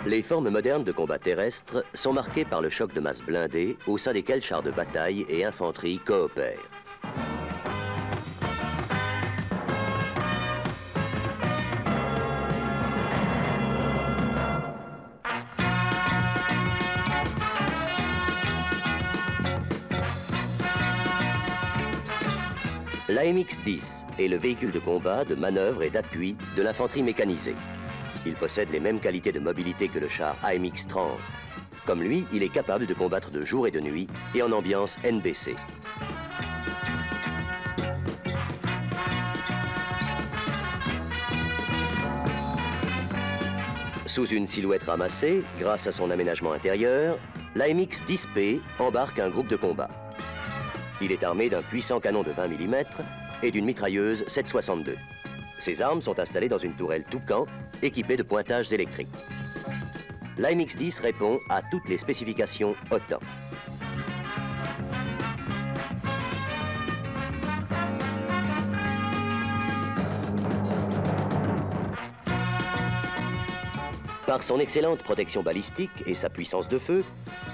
Les formes modernes de combat terrestre sont marquées par le choc de masse blindée au sein desquels chars de bataille et infanterie coopèrent. L'AMX-10 est le véhicule de combat, de manœuvre et d'appui de l'infanterie mécanisée. Il possède les mêmes qualités de mobilité que le char AMX-30. Comme lui, il est capable de combattre de jour et de nuit et en ambiance NBC. Sous une silhouette ramassée, grâce à son aménagement intérieur, l'AMX-10P embarque un groupe de combat. Il est armé d'un puissant canon de 20 mm et d'une mitrailleuse 7,62. Ses armes sont installées dans une tourelle Toucan équipée de pointages électriques. L'AMX-10 répond à toutes les spécifications OTAN. Par son excellente protection balistique et sa puissance de feu,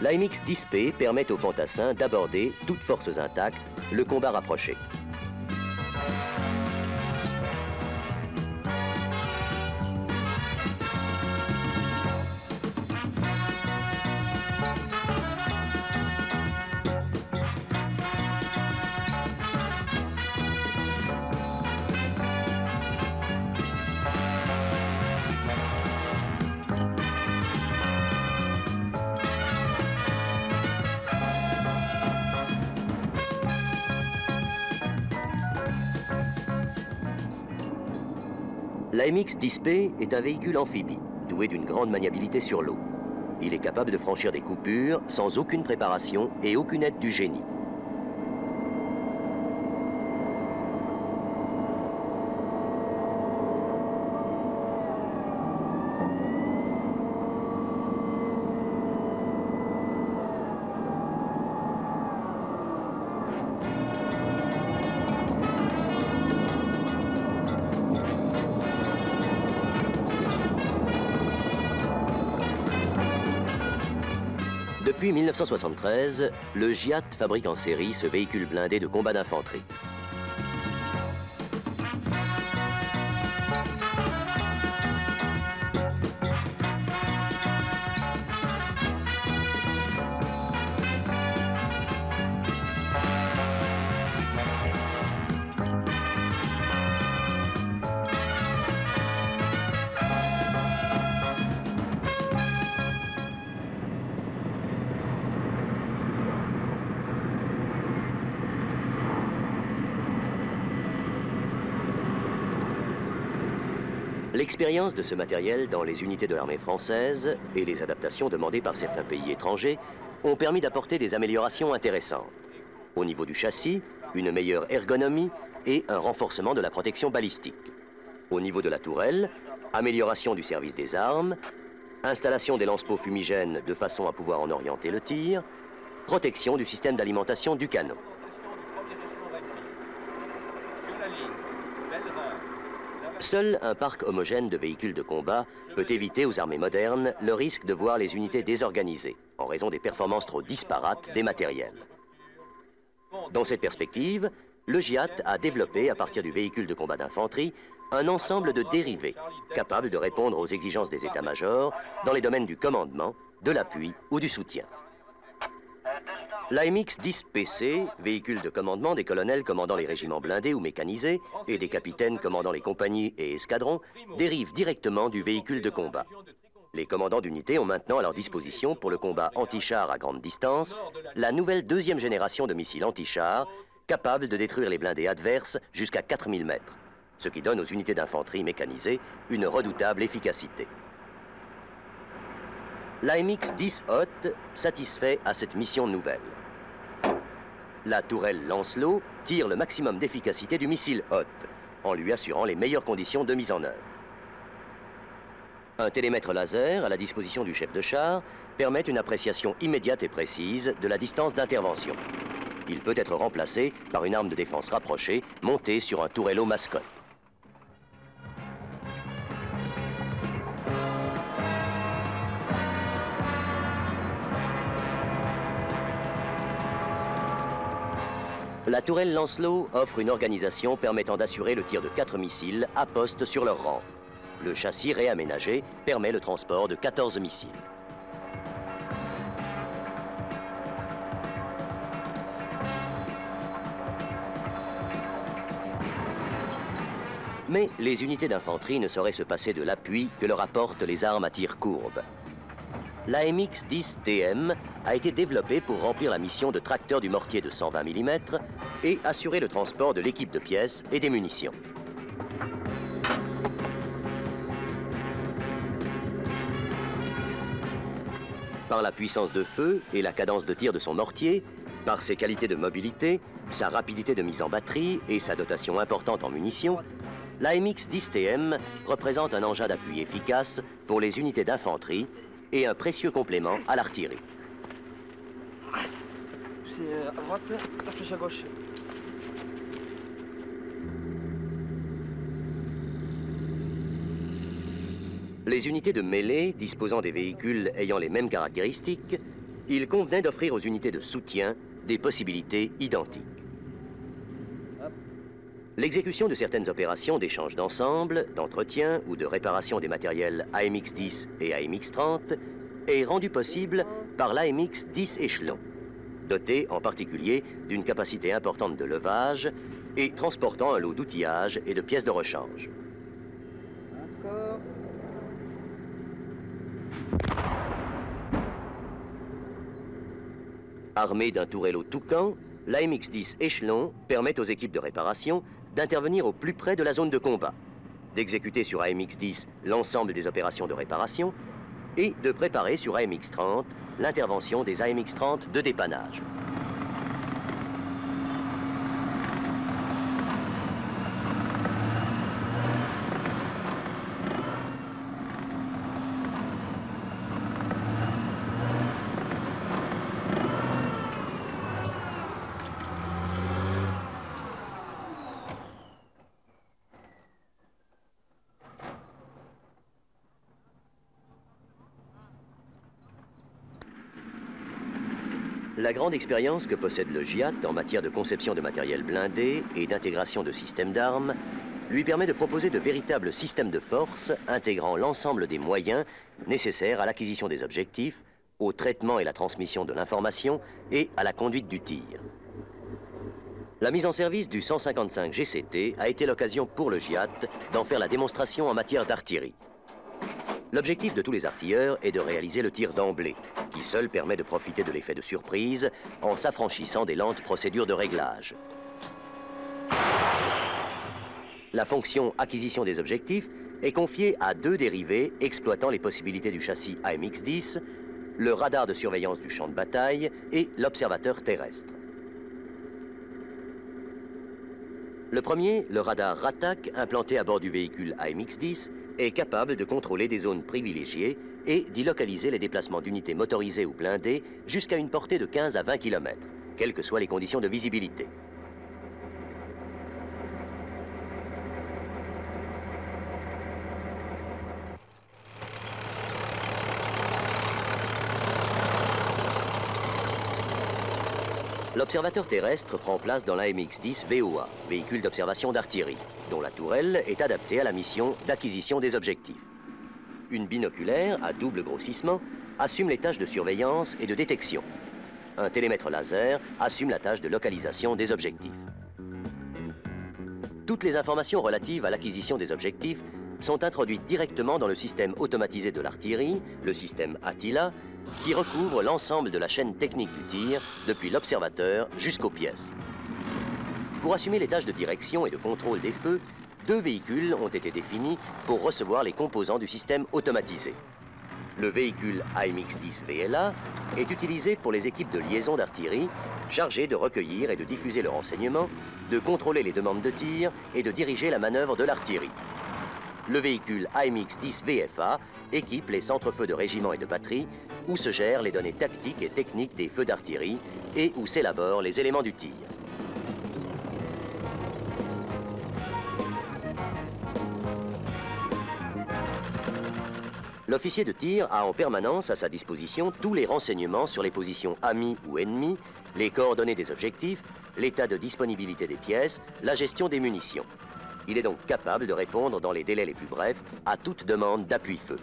l'AMX-10P permet aux fantassins d'aborder, toutes forces intactes, le combat rapproché. L'AMX-10P est un véhicule amphibie, doué d'une grande maniabilité sur l'eau. Il est capable de franchir des coupures sans aucune préparation et aucune aide du génie. Depuis 1973, le GIAT fabrique en série ce véhicule blindé de combat d'infanterie. L'expérience de ce matériel dans les unités de l'armée française et les adaptations demandées par certains pays étrangers ont permis d'apporter des améliorations intéressantes. Au niveau du châssis, une meilleure ergonomie et un renforcement de la protection balistique. Au niveau de la tourelle, amélioration du service des armes, installation des lance-pots fumigènes de façon à pouvoir en orienter le tir, protection du système d'alimentation du canon. Seul un parc homogène de véhicules de combat peut éviter aux armées modernes le risque de voir les unités désorganisées, en raison des performances trop disparates des matériels. Dans cette perspective, le GIAT a développé, à partir du véhicule de combat d'infanterie, un ensemble de dérivés capables de répondre aux exigences des états-majors dans les domaines du commandement, de l'appui ou du soutien. L'AMX-10PC, véhicule de commandement des colonels commandant les régiments blindés ou mécanisés et des capitaines commandant les compagnies et escadrons, dérive directement du véhicule de combat. Les commandants d'unités ont maintenant à leur disposition pour le combat anti-char à grande distance la nouvelle deuxième génération de missiles anti-char capables de détruire les blindés adverses jusqu'à 4000 mètres, ce qui donne aux unités d'infanterie mécanisées une redoutable efficacité. L'AMX-10 Hot satisfait à cette mission nouvelle. La tourelle Lancelot tire le maximum d'efficacité du missile Hot, en lui assurant les meilleures conditions de mise en œuvre. Un télémètre laser à la disposition du chef de char permet une appréciation immédiate et précise de la distance d'intervention. Il peut être remplacé par une arme de défense rapprochée montée sur un tourello mascotte. La tourelle Lancelot offre une organisation permettant d'assurer le tir de 4 missiles à poste sur leur rang. Le châssis réaménagé permet le transport de 14 missiles. Mais les unités d'infanterie ne sauraient se passer de l'appui que leur apportent les armes à tir courbe. L'AMX-10TM a été développée pour remplir la mission de tracteur du mortier de 120 mm et assurer le transport de l'équipe de pièces et des munitions. Par la puissance de feu et la cadence de tir de son mortier, par ses qualités de mobilité, sa rapidité de mise en batterie et sa dotation importante en munitions, l'AMX-10TM représente un engin d'appui efficace pour les unités d'infanterie et un précieux complément à l'artillerie. C'est à droite, la flèche à gauche. Les unités de mêlée disposant des véhicules ayant les mêmes caractéristiques, il convenait d'offrir aux unités de soutien des possibilités identiques. L'exécution de certaines opérations d'échange d'ensemble, d'entretien ou de réparation des matériels AMX-10 et AMX-30 est rendue possible par l'AMX-10 échelon, doté en particulier d'une capacité importante de levage et transportant un lot d'outillage et de pièces de rechange. Armé d'un tourello Toucan, l'AMX-10 échelon permet aux équipes de réparation d'intervenir au plus près de la zone de combat, d'exécuter sur AMX-10 l'ensemble des opérations de réparation et de préparer sur AMX-30 l'intervention des AMX-30 de dépannage. La grande expérience que possède le GIAT en matière de conception de matériel blindé et d'intégration de systèmes d'armes lui permet de proposer de véritables systèmes de force intégrant l'ensemble des moyens nécessaires à l'acquisition des objectifs, au traitement et la transmission de l'information et à la conduite du tir. La mise en service du 155 GCT a été l'occasion pour le GIAT d'en faire la démonstration en matière d'artillerie. L'objectif de tous les artilleurs est de réaliser le tir d'emblée, qui seul permet de profiter de l'effet de surprise en s'affranchissant des lentes procédures de réglage. La fonction acquisition des objectifs est confiée à deux dérivés exploitant les possibilités du châssis AMX-10, le radar de surveillance du champ de bataille et l'observateur terrestre. Le premier, le radar RATAC, implanté à bord du véhicule AMX-10, est capable de contrôler des zones privilégiées et d'y localiser les déplacements d'unités motorisées ou blindées jusqu'à une portée de 15 à 20 km, quelles que soient les conditions de visibilité. L'observateur terrestre prend place dans l'AMX-10 VOA, véhicule d'observation d'artillerie, dont la tourelle est adaptée à la mission d'acquisition des objectifs. Une binoculaire à double grossissement assume les tâches de surveillance et de détection. Un télémètre laser assume la tâche de localisation des objectifs. Toutes les informations relatives à l'acquisition des objectifs sont introduites directement dans le système automatisé de l'artillerie, le système ATILA, qui recouvre l'ensemble de la chaîne technique du tir, depuis l'observateur jusqu'aux pièces. Pour assumer les tâches de direction et de contrôle des feux, deux véhicules ont été définis pour recevoir les composants du système automatisé. Le véhicule AMX-10 VLA est utilisé pour les équipes de liaison d'artillerie chargées de recueillir et de diffuser le renseignement, de contrôler les demandes de tir et de diriger la manœuvre de l'artillerie. Le véhicule AMX-10 VFA équipe les centres-feux de régiment et de batterie où se gèrent les données tactiques et techniques des feux d'artillerie et où s'élaborent les éléments du tir. L'officier de tir a en permanence à sa disposition tous les renseignements sur les positions amies ou ennemies, les coordonnées des objectifs, l'état de disponibilité des pièces, la gestion des munitions. Il est donc capable de répondre dans les délais les plus brefs à toute demande d'appui-feu.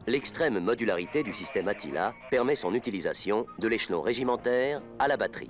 L'extrême modularité du système Attila permet son utilisation de l'échelon régimentaire à la batterie.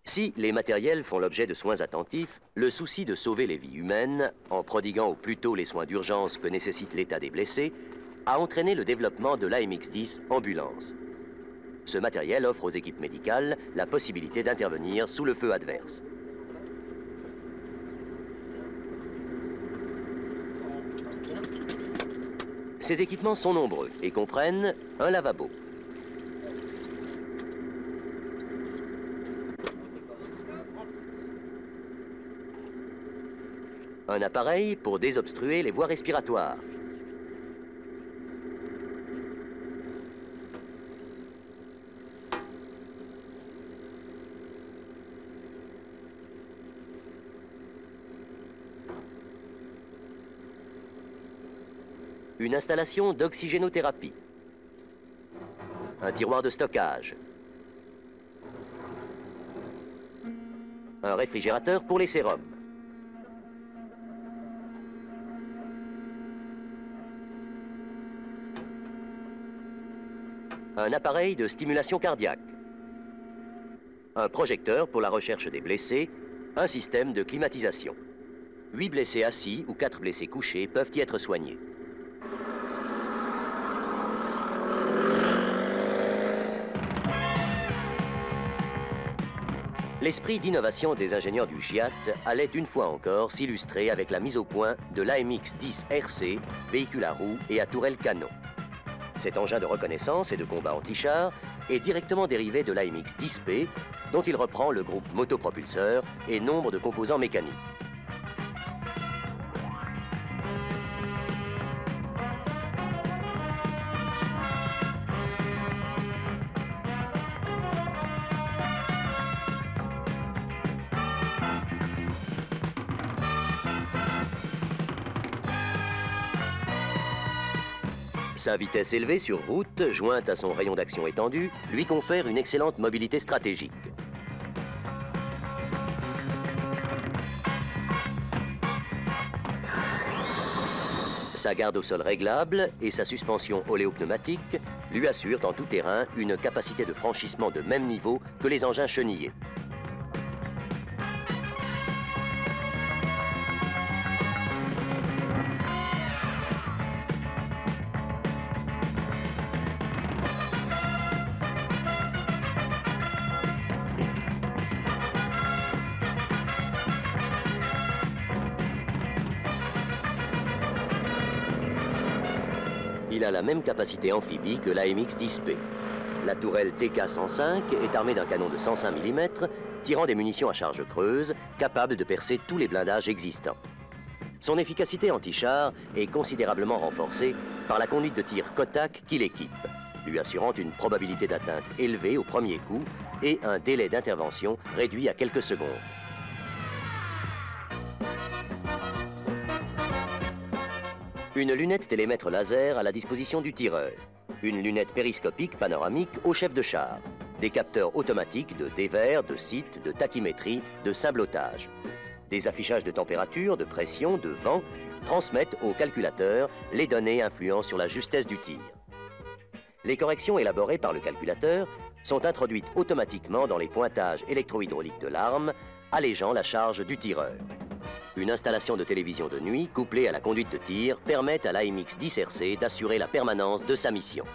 Si les matériels font l'objet de soins attentifs, le souci de sauver les vies humaines, en prodiguant au plus tôt les soins d'urgence que nécessite l'état des blessés, a entraîné le développement de l'AMX-10 Ambulance. Ce matériel offre aux équipes médicales la possibilité d'intervenir sous le feu adverse. Ces équipements sont nombreux et comprennent un lavabo, un appareil pour désobstruer les voies respiratoires, une installation d'oxygénothérapie, un tiroir de stockage, un réfrigérateur pour les sérums, un appareil de stimulation cardiaque, un projecteur pour la recherche des blessés, un système de climatisation. 8 blessés assis ou 4 blessés couchés peuvent y être soignés. L'esprit d'innovation des ingénieurs du GIAT allait une fois encore s'illustrer avec la mise au point de l'AMX-10 RC, véhicule à roues et à tourelle canon. Cet engin de reconnaissance et de combat anti-char est directement dérivé de l'AMX-10P, dont il reprend le groupe motopropulseur et nombre de composants mécaniques. Sa vitesse élevée sur route, jointe à son rayon d'action étendu, lui confère une excellente mobilité stratégique. Sa garde au sol réglable et sa suspension oléopneumatique lui assurent en tout terrain une capacité de franchissement de même niveau que les engins chenillés. Il a la même capacité amphibie que l'AMX-10P. La tourelle TK-105 est armée d'un canon de 105 mm, tirant des munitions à charge creuse, capable de percer tous les blindages existants. Son efficacité anti-char est considérablement renforcée par la conduite de tir Kotak qui l'équipe, lui assurant une probabilité d'atteinte élevée au premier coup et un délai d'intervention réduit à quelques secondes. Une lunette télémètre laser à la disposition du tireur, une lunette périscopique panoramique au chef de char, des capteurs automatiques de dévers, de site, de tachymétrie, de sablotage. Des affichages de température, de pression, de vent transmettent au calculateur les données influant sur la justesse du tir. Les corrections élaborées par le calculateur sont introduites automatiquement dans les pointages électro-hydrauliques de l'arme, allégeant la charge du tireur. Une installation de télévision de nuit couplée à la conduite de tir permet à l'AMX-10 RC d'assurer la permanence de sa mission.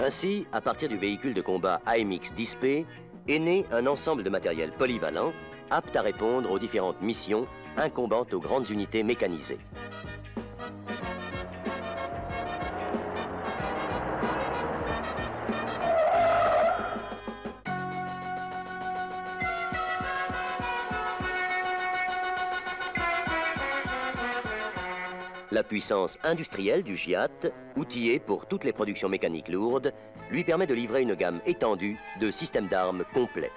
Ainsi, à partir du véhicule de combat AMX-10P, est né un ensemble de matériel polyvalent, apte à répondre aux différentes missions incombant aux grandes unités mécanisées. La puissance industrielle du GIAT, outillé pour toutes les productions mécaniques lourdes, lui permet de livrer une gamme étendue de systèmes d'armes complets.